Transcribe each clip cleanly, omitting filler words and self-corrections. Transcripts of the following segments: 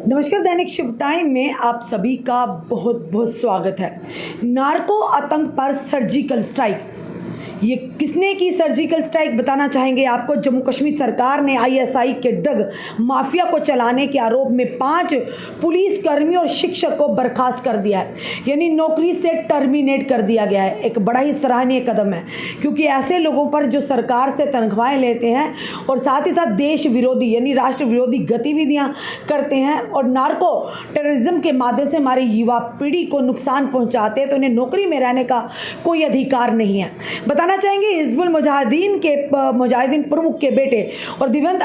नमस्कार। दैनिक शिव टाइम में आप सभी का बहुत बहुत स्वागत है। नार्को आतंक पर सर्जिकल स्ट्राइक, ये किसने की सर्जिकल स्ट्राइक बताना चाहेंगे आपको। जम्मू कश्मीर सरकार ने आईएसआई के ड्रग माफिया को चलाने के आरोप में 5 पुलिस कर्मियों और शिक्षक को बर्खास्त कर दिया है, यानी नौकरी से टर्मिनेट कर दिया गया है। एक बड़ा ही सराहनीय कदम है, क्योंकि ऐसे लोगों पर जो सरकार से तनख्वाहें लेते हैं और साथ ही साथ देश विरोधी यानी राष्ट्र विरोधी गतिविधियां करते हैं और नार्को टेररिज्म के माध्यम से हमारी युवा पीढ़ी को नुकसान पहुंचाते हैं, तो उन्हें नौकरी में रहने का कोई अधिकार नहीं है। बताना चाहेंगे हिजबुल मुजाहिदीन प्रमुख के बेटे और दिवंगत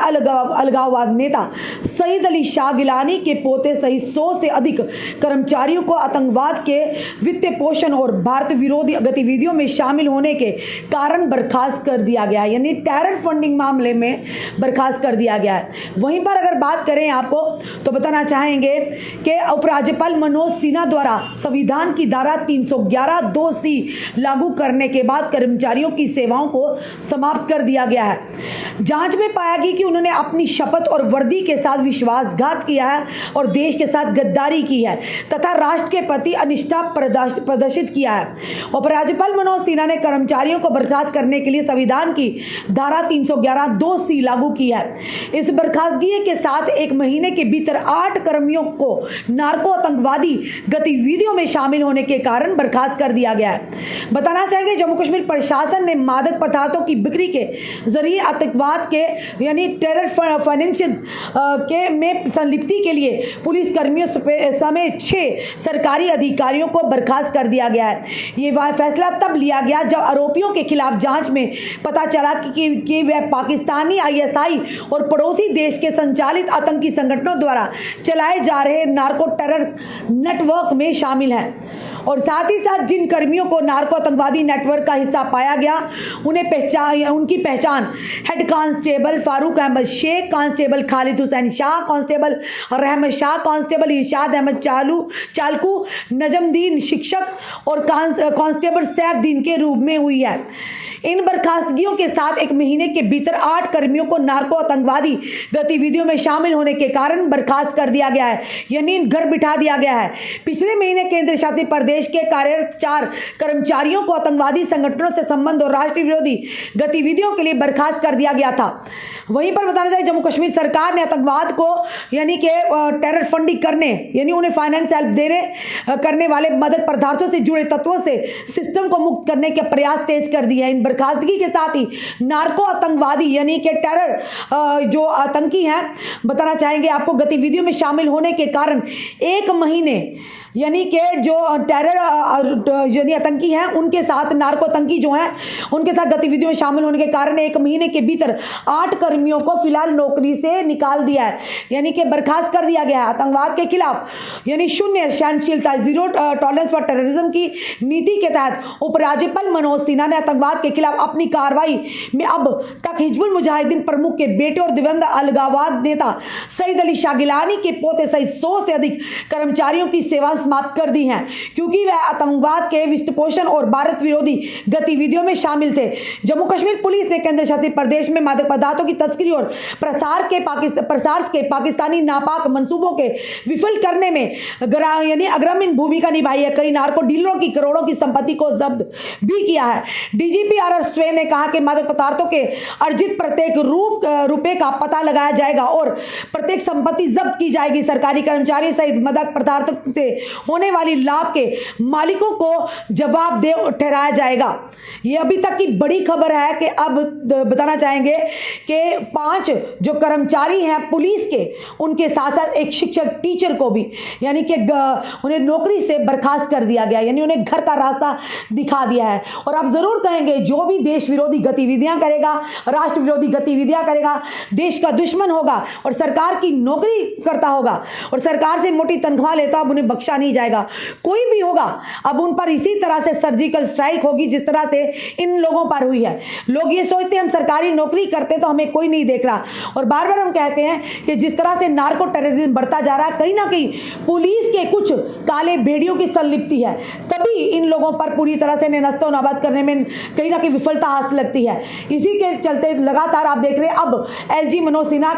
अलगाववाद नेता सईद अली शाह गिलानी के पोते सहित 100 से अधिक कर्मचारियों को आतंकवाद के वित्तीय पोषण और भारत विरोधी गतिविधियों में शामिल होने के कारण बर्खास्त कर दिया गया है, यानी टेरर फंडिंग मामले में बर्खास्त कर दिया गया है। वहीं पर अगर बात करें आपको तो बताना चाहेंगे कि उपराज्यपाल मनोज सिन्हा द्वारा संविधान की धारा 311(2)(c) लागू करने के बाद कर्मचारियों की सेवाओं को समाप्त कर दिया गया है। जांच में पाया गया कि उन्होंने अपनी शपथ और वर्दी के साथ विश्वासघात किया है और देश के साथ गद्दारी की है तथा राष्ट्र के प्रति अनिष्ठा प्रदर्शित किया है। उपराज्यपाल मनोज सिन्हा ने कर्मचारियों को बर्खास्त करने के लिए संविधान की धारा 311(2)(c) लागू की है। इस बर्खास्तगी के साथ एक महीने के भीतर 8 कर्मियों को नार्को आतंकवादी गतिविधियों में शामिल होने के कारण बर्खास्त कर दिया गया है। बताना चाहेंगे जम्मू कश्मीर प्रशासन ने मादक पदार्थों की बिक्री के जरिए आतंकवाद के यानी टेरर फाइनेंशियल के में संलिप्ति के लिए पुलिस कर्मियों समेत 6 सरकारी अधिकारियों को बर्खास्त कर दिया गया है। ये फैसला तब लिया गया जब आरोपियों के खिलाफ जांच में पता चला कि वह पाकिस्तानी आईएसआई और पड़ोसी देश के संचालित आतंकी संगठनों द्वारा चलाए जा रहे नार्को टेरर नेटवर्क में शामिल हैं और साथ ही साथ जिन कर्मियों को नार्को आतंकवादी नेटवर्क का हिस्सा पाया गया उनकी पहचान head constable Farooq Ahmad Sheikh, constable Khalid Hussain Shah, constable Rehmat Shah, constable Irshad Ahmad Chalku, Najmuddin शिक्षक और कांस्टेबल सैफुद्दीन के रूप में हुई है। इन बर्खास्तगियों के साथ एक महीने के भीतर 8 कर्मियों को नार्को आतंकवादी गतिविधियों में शामिल होने के कारण बर्खास्त कर दिया गया है, यानी घर बिठा दिया गया है। पिछले महीने केंद्र शासित प्रदेश के कार्यरत 4 कर्मचारियों को आतंकवादी संगठनों से संबंध और राष्ट्र विरोधी गतिविधियों के लिए बर्खास्त कर दिया गया था। वहीं पर बताना चाहिए जम्मू कश्मीर सरकार ने आतंकवाद को यानी कि टेरर फंडिंग करने यानी उन्हें फाइनेंस हेल्प करने वाले मदद पदार्थों से जुड़े तत्वों से सिस्टम को मुक्त करने के प्रयास तेज कर दिए हैं। इन बर्खास्तगी के साथ ही नार्को आतंकवादी यानी कि टेरर जो आतंकी हैं बताना चाहेंगे आपको गतिविधियों में शामिल होने के कारण 1 महीने यानी कि जो टेरर यानी आतंकी हैं उनके साथ नार्को आतंकी जो हैं उनके साथ गतिविधियों में शामिल होने के कारण 1 महीने के भीतर 8 कर्मियों को फिलहाल नौकरी से निकाल दिया है, यानी कि बर्खास्त कर दिया गया है। आतंकवाद के खिलाफ यानी शून्य सहनशीलता जीरो टॉलरेंस फॉर टेररिज्म की नीति के तहत उपराज्यपाल मनोज सिन्हा ने आतंकवाद के खिलाफ अपनी कार्रवाई में अब तक हिजबुल मुजाहिदीन प्रमुख के बेटे और दिवंगत अलगाववाद नेता सईद अली शाह गिलानी के पोते सहित 100 से अधिक कर्मचारियों की सेवा समाप्त कर दी हैं, क्योंकि वह आतंकवाद के वित्तपोषण और भारत विरोधी गतिविधियों में शामिल थे। जम्मू कश्मीर पुलिस ने केंद्र शासित प्रदेश में मादक पदार्थों की तस्करी और प्रसार के पाकिस्तानी नापाक मंसूबों के विफल करने में यानी अग्रणी भूमिका निभाई है। कई नार्को डीलरों की करोड़ों की संपत्ति को जब्त भी किया है। DGP RS. ट्वेन ने कहा कि मादक पदार्थों के अर्जित प्रत्येक रुपए का पता लगाया जाएगा और प्रत्येक संपत्ति जब्त की जाएगी। सरकारी कर्मचारियों सहित मादक पदार्थों से होने वाली लाभ के मालिकों को जवाबदेह ठहराया जाएगा। ये अभी तक की बड़ी खबर है कि अब बताना चाहेंगे कि 5 जो कर्मचारी हैं पुलिस के उनके साथ साथ एक शिक्षक टीचर को भी यानी कि उन्हें नौकरी से बर्खास्त कर दिया गया, यानी उन्हें घर का रास्ता दिखा दिया है। और आप जरूर कहेंगे जो भी देश विरोधी गतिविधियां करेगा, राष्ट्र विरोधी गतिविधियां करेगा, देश का दुश्मन होगा और सरकार की नौकरी करता होगा और सरकार से मोटी तनख्वाह लेता, अब उन्हें बख्शा नहीं जाएगा। कोई भी होगा अब उन पर इसी तरह से सर्जिकल स्ट्राइक होगी जिस तरह से इन लोगों पर हुई है। लोग ये सोचते हैं हम सरकारी नौकरी करते तो हमें कोई नहीं देख रहा, और बार बार हम कहते हैं कि जिस तरह से नार्को टेररिज्म बढ़ता जा रहा है, कहीं ना कहीं पुलिस के कुछ काले भेड़ियों की संलिप्ति है, तभी इन लोगों पर पूरी तरह से नस्तो नाबद करने में कहीं ना कहीं विफलता हासिल लगती है। इसी के चलते लगातार आप देख रहे हैं अब एलजी मनोज सिन्हा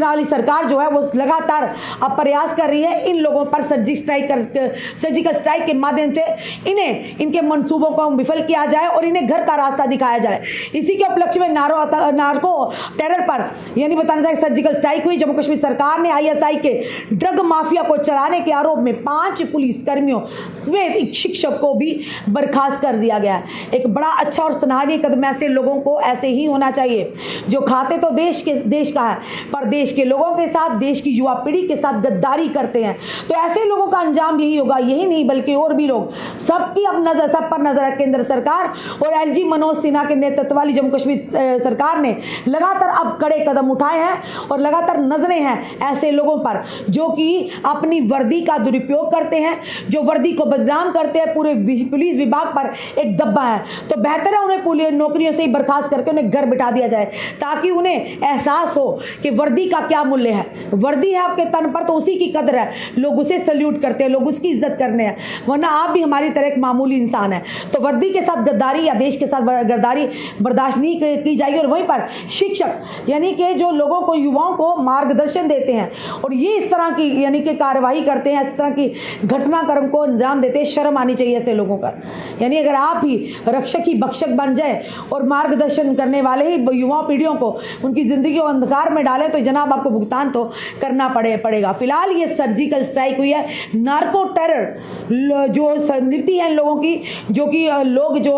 वाली सरकार जो है वो लगातार अब प्रयास कर रही है इन लोगों पर सर्जिकल स्ट्राइक के माध्यम से इन्हें इनके मंसूबों को विफल किया जाए और इन्हें घर का रास्ता दिखाया जाए। इसी के उपलक्ष्य में नार्को टेरर पर यानी बताना चाहिए सर्जिकल स्ट्राइक हुई। जम्मू कश्मीर सरकार ने आईएसआई के ड्रग माफिया को चलाने के आरोप में 5 पुलिसकर्मियों समेत एक शिक्षक को भी बर्खास्त कर दिया गया है। एक बड़ा अच्छा और सराहनीय कदम, ऐसे लोगों को ऐसे ही होना चाहिए जो खाते तो देश का है पर देश के लोगों के साथ, देश की युवा पीढ़ी के साथ गद्दारी करते हैं। तो ऐसे लोगों का अंजाम यही होगा, यही नहीं बल्कि और भी लोग। सबकी अब नजर, सब पर नजर है केंद्र सरकार और एलजी मनोज सिन्हा के नेतृत्व वाली जम्मू कश्मीर सरकार ने लगातार अब कड़े कदम उठाए हैं और लगातार नजरें हैं ऐसे लोगों पर जो कि अपनी वर्दी का दुरुपयोग करते हैं, जो वर्दी को बदनाम करते हैं। पूरे पुलिस विभाग पर एक दब्बा है, तो बेहतर है उन्हें पुलिस नौकरियों से ही बर्खास्त करके उन्हें घर बिठा दिया जाए ताकि उन्हें एहसास हो कि वर्दी का क्या मूल्य है। वर्दी है आपके तन पर तो उसी की कदर है, लोग उसे सल्यूट करते हैं, लोग उसकी इज्जत करने हैं, वरना आप भी हमारी तरह एक मामूली इंसान है। तो वर्दी के साथ गद्दारी या देश के साथ गद्दारी बर्दाश्त नहीं की जाएगी। और वहीं पर शिक्षक यानी कि जो लोगों को, युवाओं को मार्गदर्शन देते हैं और ये इस तरह की यानी कि कार्रवाई करते हैं, इस तरह की घटनाक्रम को अंजाम देते हैं, शर्म आनी चाहिए ऐसे लोगों पर। यानी अगर आप ही रक्षक ही भक्षक बन जाए और मार्गदर्शन करने वाले ही युवा पीढ़ियों को उनकी ज़िंदगी को अंधकार में डालें तो जनाब आपको भुगतान तो करना पड़ेगा। फिलहाल ये सर्जिकल स्ट्राइक हुई है, नार्को टेरर जो संलिप्ति है इन लोगों की, जो कि लोग जो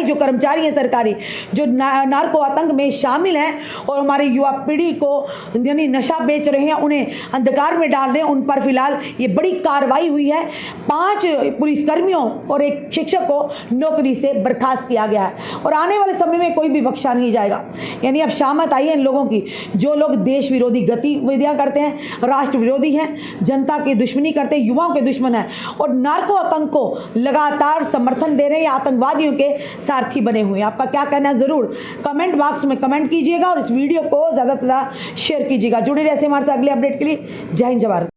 जो कर्मचारी हैं सरकारी, जो नार्को आतंक में शामिल हैं और हमारी युवा पीढ़ी को यानी नशा बेच रहे हैं, उन्हें अंधकार में डाल रहे हैं, उन पर फिलहाल ये बड़ी कार्रवाई हुई है। 5 पुलिसकर्मियों और एक शिक्षक को नौकरी से बर्खास्त किया गया है और आने वाले समय में कोई भी बख्शा नहीं जाएगा। यानी अब शामत आई है इन लोगों की जो लोग देश विरोधी गतिविधियां करते हैं, राष्ट्र विरोधी हैं, जनता की दुश्मनी करते हैं, युवाओं के दुश्मन हैं और नार्को आतंक को लगातार समर्थन दे रहे हैं या आतंकवादियों के सारथी बने हुए हैं। आपका क्या कहना है ज़रूर कमेंट बॉक्स में कमेंट कीजिएगा और इस वीडियो को ज़्यादा से ज़्यादा शेयर कीजिएगा। जुड़े रहिए हमारे साथ अगले अपडेट के लिए। जय हिंद, जय भारत।